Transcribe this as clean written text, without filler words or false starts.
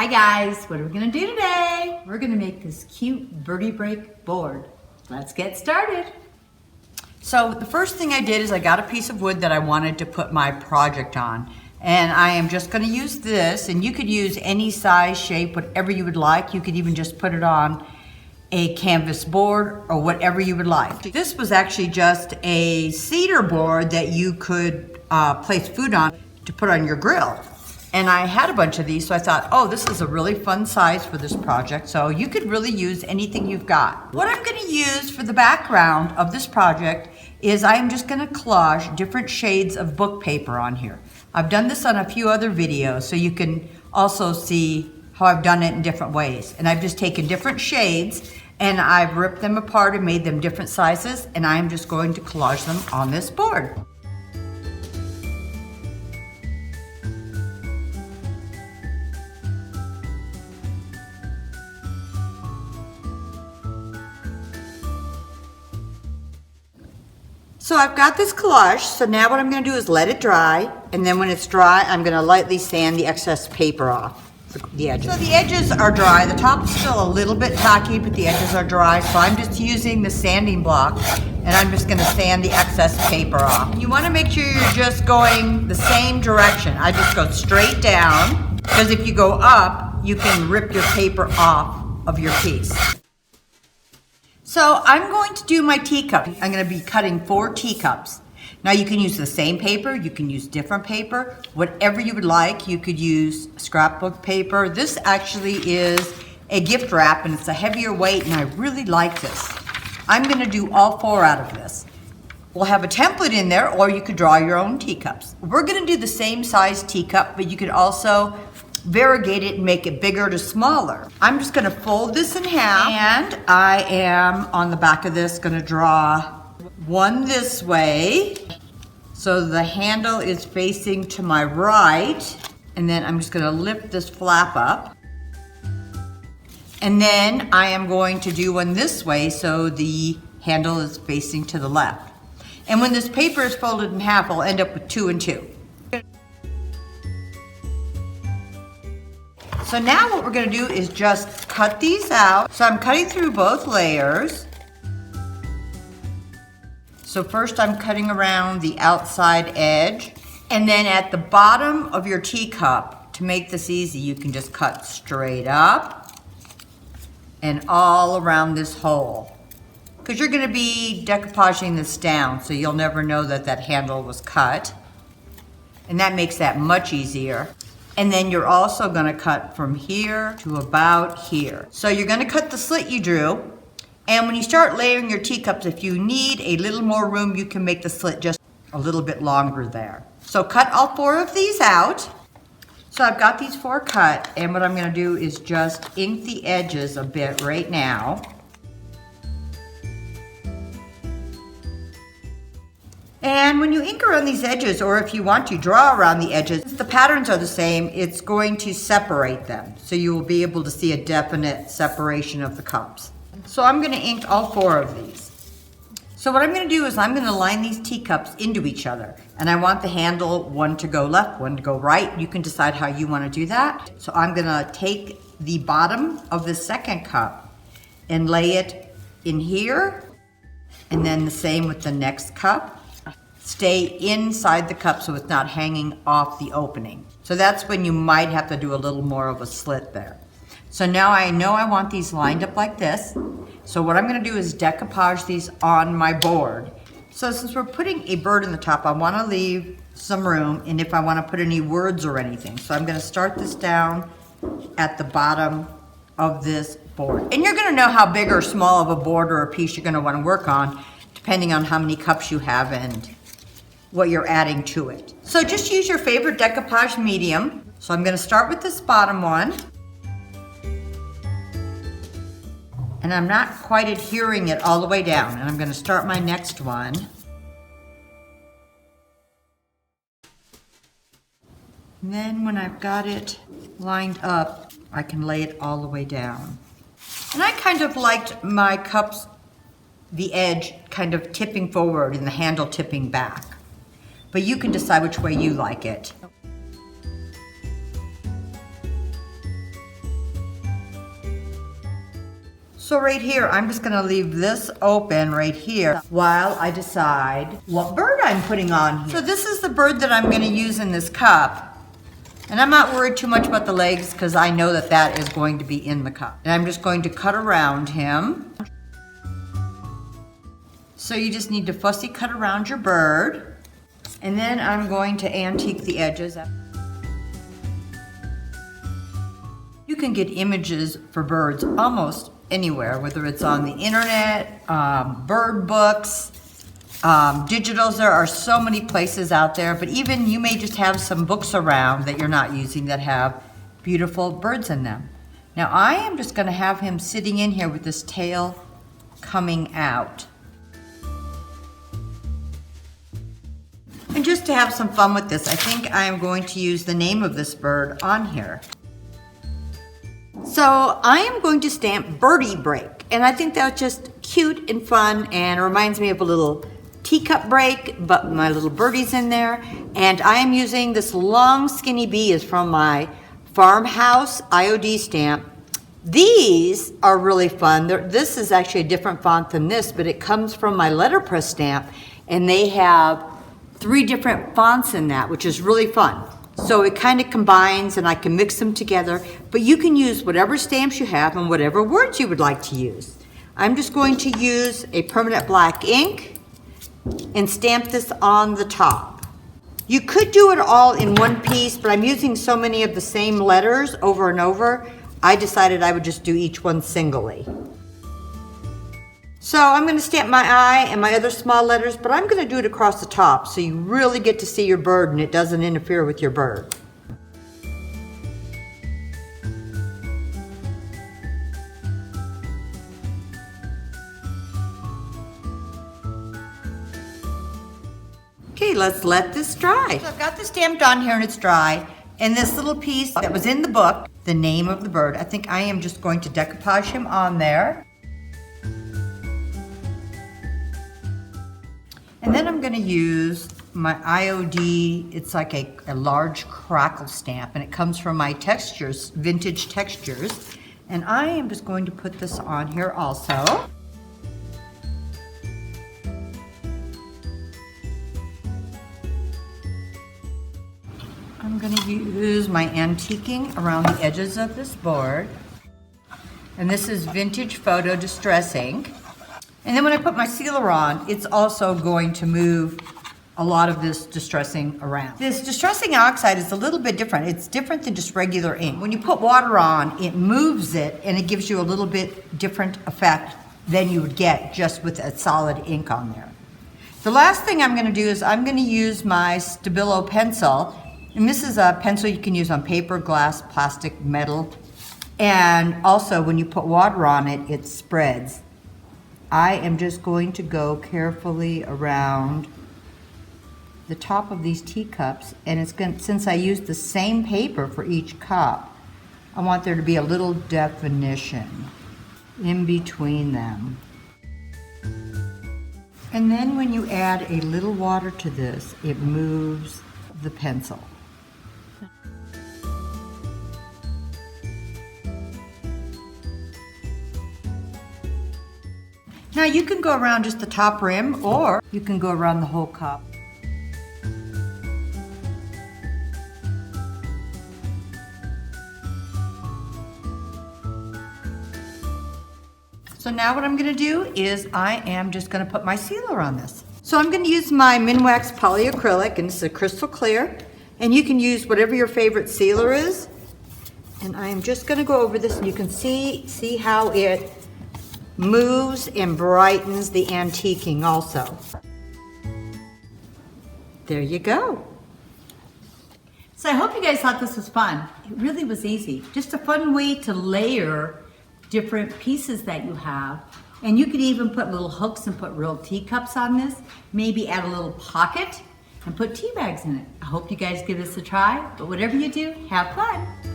Hi guys, what are we gonna do today? We're gonna make this cute birdie break board. Let's get started. So the first thing I did is I got a piece of wood that I wanted to put my project on. And I am just gonna use this, and you could use any size, shape, whatever you would like. You could even just put it on a canvas board or whatever you would like. This was actually just a cedar board that you could place food on to put on your grill. And I had a bunch of these, so I thought, oh, this is a really fun size for this project. So you could really use anything you've got. What I'm gonna use for the background of this project is I'm just gonna collage different shades of book paper on here. I've done this on a few other videos, so you can also see how I've done it in different ways. And I've just taken different shades and I've ripped them apart and made them different sizes, and I'm just going to collage them on this board. So I've got this collage, so now what I'm gonna do is let it dry, and then when it's dry, I'm gonna lightly sand the excess paper off, the edges. So the edges are dry, the top is still a little bit tacky, but the edges are dry, so I'm just using the sanding block, and I'm just gonna sand the excess paper off. You wanna make sure you're just going the same direction. I just go straight down, because if you go up, you can rip your paper off of your piece. So I'm going to do my teacup. I'm going to be cutting 4 teacups. Now you can use the same paper, you can use different paper, whatever you would like. You could use scrapbook paper. This actually is a gift wrap and it's a heavier weight, and I really like this. I'm going to do all 4 out of this. We'll have a template in there, or you could draw your own teacups. We're going to do the same size teacup, but you could also variegate it and make it bigger to smaller. I'm just gonna fold this in half, and I am on the back of this gonna draw one this way, so the handle is facing to my right, and then I'm just gonna lift this flap up. And then I am going to do one this way, so the handle is facing to the left. And when this paper is folded in half, I'll end up with 2 and 2. So now what we're gonna do is just cut these out. So I'm cutting through both layers. So first I'm cutting around the outside edge, and then at the bottom of your teacup, to make this easy, you can just cut straight up and all around this hole. Because you're gonna be decoupaging this down, so you'll never know that that handle was cut. And that makes that much easier. And then you're also gonna cut from here to about here. So you're gonna cut the slit you drew, and when you start layering your teacups, if you need a little more room, you can make the slit just a little bit longer there. So cut all 4 of these out. So I've got these 4 cut, and what I'm gonna do is just ink the edges a bit right now. And when you ink around these edges, or if you want to draw around the edges, since the patterns are the same, it's going to separate them. So you will be able to see a definite separation of the cups. So I'm gonna ink all 4 of these. So what I'm gonna do is I'm gonna line these teacups into each other. And I want the handle, one to go left, one to go right. You can decide how you wanna do that. So I'm gonna take the bottom of the second cup and lay it in here. And then the same with the next cup. Stay inside the cup so it's not hanging off the opening. So that's when you might have to do a little more of a slit there. So now I know I want these lined up like this. So what I'm gonna do is decoupage these on my board. So since we're putting a bird in the top, I wanna leave some room, and if I wanna put any words or anything. So I'm gonna start this down at the bottom of this board. And you're gonna know how big or small of a board or a piece you're gonna wanna work on, depending on how many cups you have and what you're adding to it. So just use your favorite decoupage medium. So I'm gonna start with this bottom one. And I'm not quite adhering it all the way down. And I'm gonna start my next one. And then when I've got it lined up, I can lay it all the way down. And I kind of liked my cups, the edge kind of tipping forward and the handle tipping back. But you can decide which way you like it. So right here, I'm just gonna leave this open right here while I decide what bird I'm putting on here. So this is the bird that I'm gonna use in this cup. And I'm not worried too much about the legs because I know that that is going to be in the cup. And I'm just going to cut around him. So you just need to fussy cut around your bird. And then I'm going to antique the edges. You can get images for birds almost anywhere, whether it's on the internet, bird books, digitals. There are so many places out there, but even you may just have some books around that you're not using that have beautiful birds in them. Now I am just going to have him sitting in here with his tail coming out. And just to have some fun with this, I think I am going to use the name of this bird on here. So I am going to stamp Birdie break, and I think that's just cute and fun, and it reminds me of a little teacup break, but my little birdie's in there. And I am using this long skinny bee is from my Farmhouse IOD stamp. These are really fun. This is actually a different font than this, but it comes from my letterpress stamp, and they have 3 different fonts in that, which is really fun. So it kind of combines and I can mix them together, but you can use whatever stamps you have and whatever words you would like to use. I'm just going to use a permanent black ink and stamp this on the top. You could do it all in one piece, but I'm using so many of the same letters over and over, I decided I would just do each one singly. So I'm going to stamp my eye and my other small letters, but I'm going to do it across the top so you really get to see your bird and it doesn't interfere with your bird. Okay, let's let this dry. So I've got this stamped on here and it's dry. And this little piece that was in the book, the name of the bird, I think I am just going to decoupage him on there. And then I'm going to use my IOD, it's like a large crackle stamp, and it comes from my textures, vintage textures. And I am just going to put this on here also. I'm going to use my antiquing around the edges of this board. And this is Vintage Photo Distress ink. And then when I put my sealer on, it's also going to move a lot of this distressing around. This distressing oxide is a little bit different. It's different than just regular ink. When you put water on, it moves it and it gives you a little bit different effect than you would get just with a solid ink on there. The last thing I'm going to do is I'm going to use my Stabilo pencil. And this is a pencil you can use on paper, glass, plastic, metal. And also when you put water on it, it spreads. I am just going to go carefully around the top of these teacups, and it's going, since I used the same paper for each cup, I want there to be a little definition in between them. And then when you add a little water to this, it moves the pencil. Now you can go around just the top rim, or you can go around the whole cup. So now what I'm going to do is I am just going to put my sealer on this. So I'm going to use my Minwax polyacrylic, and this is a crystal clear, and you can use whatever your favorite sealer is. And I am just going to go over this, and you can see how it moves and brightens the antiquing also. There you go. So I hope you guys thought this was fun. It really was easy. Just a fun way to layer different pieces that you have. And you could even put little hooks and put real teacups on this. Maybe add a little pocket and put tea bags in it. I hope you guys give this a try. But whatever you do, have fun.